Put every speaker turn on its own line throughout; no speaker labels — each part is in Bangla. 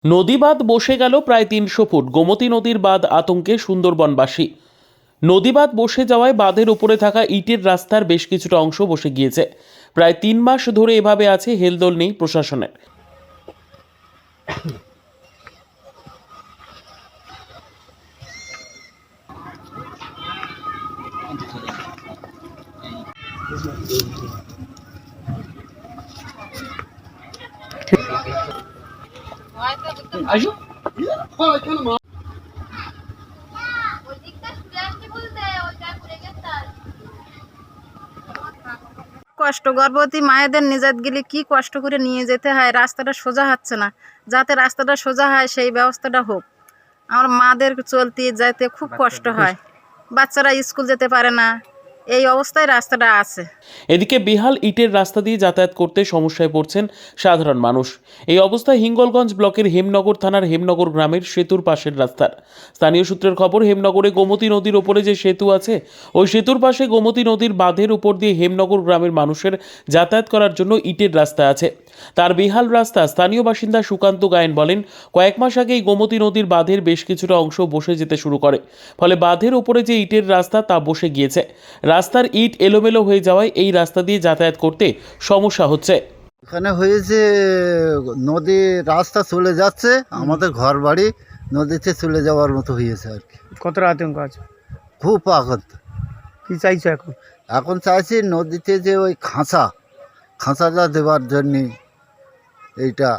নদীবাঁধ বসে গেল প্রায় ৩০০ ফুট। গোমতী নদীর বাঁধ আতঙ্কে সুন্দরবনবাসী। নদীবাঁধ বসে যাওয়ায় বাঁধের উপরে থাকা ইটের রাস্তার বেশ কিছুটা অংশ বসে গিয়েছে। প্রায় ৩ মাস ধরে এভাবে আছে, হেলদোল নেই প্রশাসনের।
কষ্ট গর্ভবতী মায়েদের নিজাত গেলে কি কষ্ট করে নিয়ে যেতে হয়, রাস্তাটা সোজা হচ্ছে না। যাতে রাস্তাটা সোজা হয় সেই ব্যবস্থাটা হোক। আমার মাদের চলতে যেতে খুব কষ্ট হয়, বাচ্চারা স্কুল যেতে পারে না, এই অবস্থায় রাস্তাটা আছে।
এদিকে বেহাল ইটের রাস্তা দিয়ে যাতায়াত করতে সমস্যায় পড়ছেন সাধারণ মানুষ। এই অবস্থায় হিঙ্গলগঞ্জ ব্লকের হেমনগর থানার হেমনগর গ্রামের সেতুর পাশের রাস্তার। স্থানীয় সূত্রের খবর, হেমনগরে গোমতী নদীর ওপরে যে সেতু আছে, ওই সেতুর পাশে গোমতী নদীর বাঁধের উপর দিয়ে হেমনগর গ্রামের মানুষের যাতায়াত করার জন্য ইটের রাস্তা আছে। তার বেহাল রাস্তা স্থানীয় বাসিন্দা সুকান্ত গায়েন বলেন, কয়েক মাস আগেই গোমতী নদীর বাঁধের বেশ কিছুটা অংশ বসে যেতে শুরু করে। ফলে বাঁধের ওপরে যে ইটের রাস্তা তা বসে গিয়েছে। রাস্তার ইট এলোমেলো হয়ে যাওয়ায় এই রাস্তা দিয়ে যাতায়াত করতে সমস্যা হচ্ছে।
এখানে হয়েছে নদী রাস্তা চলে যাচ্ছে, আমাদের ঘর বাড়ি নদীতে চলে যাওয়ার মতো হয়েছে আর কি।
কতটা আতঙ্ক আছে?
খুব আঘাত।
কি চাইছো এখন?
এখন চাইছি নদীতে যে ওই খাঁচাটা দেওয়ার জন্যে এইটা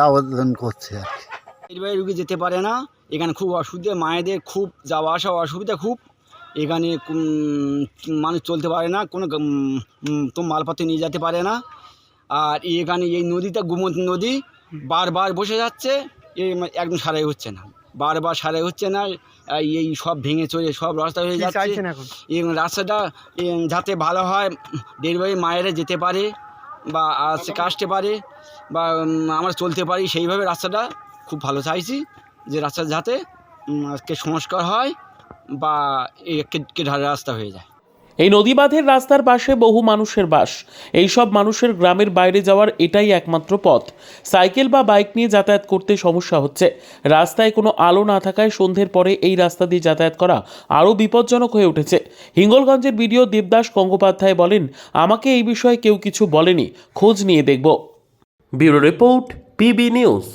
আবেদন করছে আর কি।
ডেলিভারি রুগী যেতে পারে না, এখানে খুব অসুবিধা, মায়েদের খুব যাওয়া আসা অসুবিধা খুব। এখানে মানুষ চলতে পারে না, কোনো তো মালপত্র নিয়ে যেতে পারে না। আর এখানে এই নদীটা গোমতী নদী বারবার বসে যাচ্ছে, একদম সারাই হচ্ছে না, বারবার সারাই হচ্ছে না। এই সব ভেঙে চলে সব রাস্তা হয়ে যাচ্ছে। এই রাস্তাটা যাতে ভালো হয়, ডেলিভারি মায়েরা যেতে পারে বা আসতে পারে বা আমরা চলতে পারি, সেইভাবে রাস্তাটা খুব ভালো চাইছি, যে রাস্তা যাতে আজকে সংস্কার হয় বা ঢালা রাস্তা হয়ে যায়।
এই নদী বাঁধের রাস্তার পাশে বহু মানুষের বাস। এই সব মানুষের গ্রামের বাইরে যাওয়ার এটাই একমাত্র পথ। সাইকেল বা বাইক নিয়ে যাতায়াত করতে সমস্যা হচ্ছে। রাস্তায় কোনো আলো না থাকায় সন্ধ্যের পরে এই রাস্তা দিয়ে যাতায়াত করা আরও বিপজ্জনক হয়ে উঠেছে। হিঙ্গলগঞ্জের বিডিও দেবদাস গঙ্গোপাধ্যায় বলেন, আমাকে এই বিষয়ে কেউ কিছু বলেনি, খোঁজ নিয়ে দেখব। Bureau report, PB news.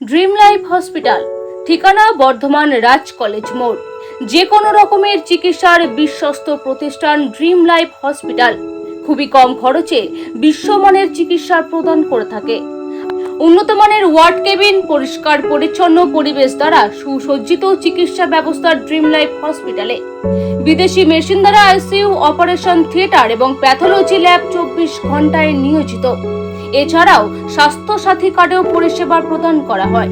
Dream life hospital, ঠিকানা বর্ধমান রাজ কলেজ মোড়। যে কোনো রকমের চিকিৎসার বিশ্বস্ত প্রতিষ্ঠান ড্রিম লাইফ হসপিটাল খুবই কম খরচে বিশ্বমানের চিকিৎসা প্রদান করে থাকে। উন্নত মানের ওয়ার্ড কেবিন, পরিষ্কার পরিচ্ছন্ন পরিবেশ দ্বারা সুসজ্জিত চিকিৎসা ব্যবস্থা ড্রিম লাইফ হসপিটালে। বিদেশি মেশিন দ্বারা আইসিইউ, অপারেশন থিয়েটার এবং প্যাথোলজি ল্যাব 24 ঘন্টায় নিয়োজিত। এছাড়াও স্বাস্থ্য সাথী কার্ডেও পরিষেবা প্রদান করা হয়।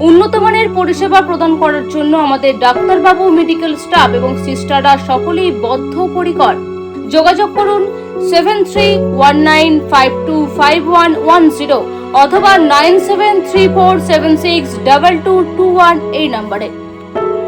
উন্নত মানের পরিষেবা প্রদান করার জন্য আমাদের ডাক্তারবাবু, মেডিকেল স্টাফ এবং সিস্টাররা সকলেই বদ্ধপরিকর। যোগাযোগ করুন 7319525110 অথবা 9734762221 এই নম্বরে।